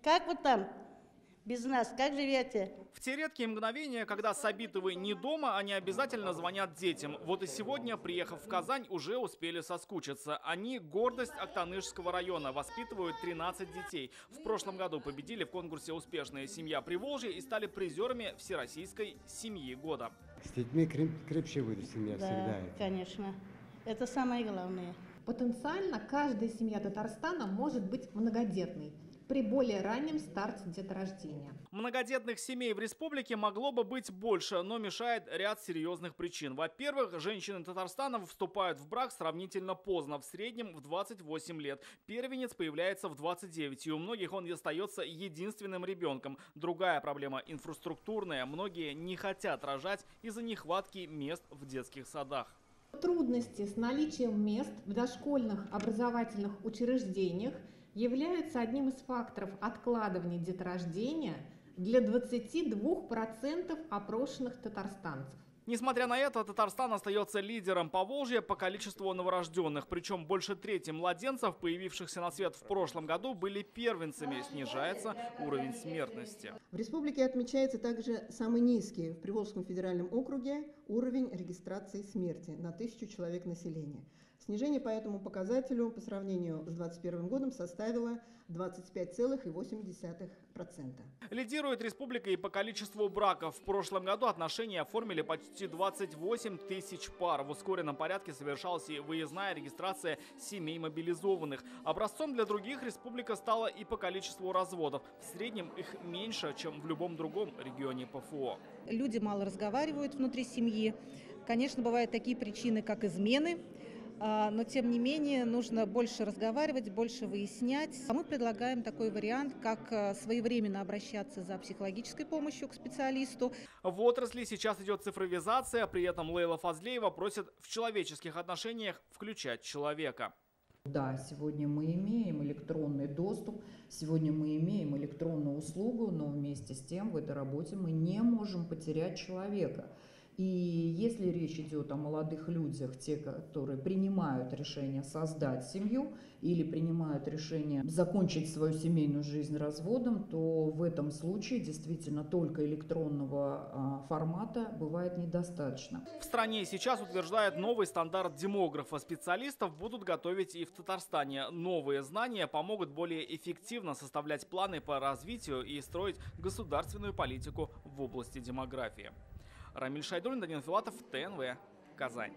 Как вы там без нас? Как живете? В те редкие мгновения, когда Сабитовы не дома, они обязательно звонят детям. Вот и сегодня, приехав в Казань, уже успели соскучиться. Они гордость Актанышского района, воспитывают 13 детей. В прошлом году победили в конкурсе «Успешная семья Приволжья» и стали призерами Всероссийской семьи года. С детьми крепче будет семья всегда. Да, конечно. Это самое главное. Потенциально каждая семья Татарстана может быть многодетной при более раннем старте деторождения. Многодетных семей в республике могло бы быть больше, но мешает ряд серьезных причин. Во-первых, женщины Татарстана вступают в брак сравнительно поздно, в среднем в 28 лет. Первенец появляется в 29, и у многих он остается единственным ребенком. Другая проблема инфраструктурная. Многие не хотят рожать из-за нехватки мест в детских садах. Трудности с наличием мест в дошкольных образовательных учреждениях являются одним из факторов откладывания деторождения для 22% опрошенных татарстанцев. Несмотря на это, Татарстан остается лидером Поволжья по количеству новорожденных. Причем больше трети младенцев, появившихся на свет в прошлом году, были первенцами. Снижается уровень смертности. В республике отмечается также самый низкий в Приволжском федеральном округе уровень регистрации смерти на 1000 человек населения. Снижение по этому показателю по сравнению с 2021 годом составило 25,8%. Лидирует республика и по количеству браков. В прошлом году отношения оформили почти 28 тысяч пар. В ускоренном порядке совершалась и выездная регистрация семей мобилизованных. Образцом для других республика стала и по количеству разводов. В среднем их меньше, чем в любом другом регионе ПФО. Люди мало разговаривают внутри семьи. Конечно, бывают такие причины, как измены. Но, тем не менее, нужно больше разговаривать, больше выяснять. Мы предлагаем такой вариант, как своевременно обращаться за психологической помощью к специалисту. В отрасли сейчас идет цифровизация, при этом Лейла Фазлеева просит в человеческих отношениях включать человека. Да, сегодня мы имеем электронный доступ, сегодня мы имеем электронную услугу, но вместе с тем в этой работе мы не можем потерять человека. И если речь идет о молодых людях, те, которые принимают решение создать семью или принимают решение закончить свою семейную жизнь разводом, то в этом случае действительно только электронного формата бывает недостаточно. В стране сейчас утверждают новый стандарт демографа. Специалистов будут готовить и в Татарстане. Новые знания помогут более эффективно составлять планы по развитию и строить государственную политику в области демографии. Рамиль Шайдуллин, Данил Филатов, ТНВ, Казань.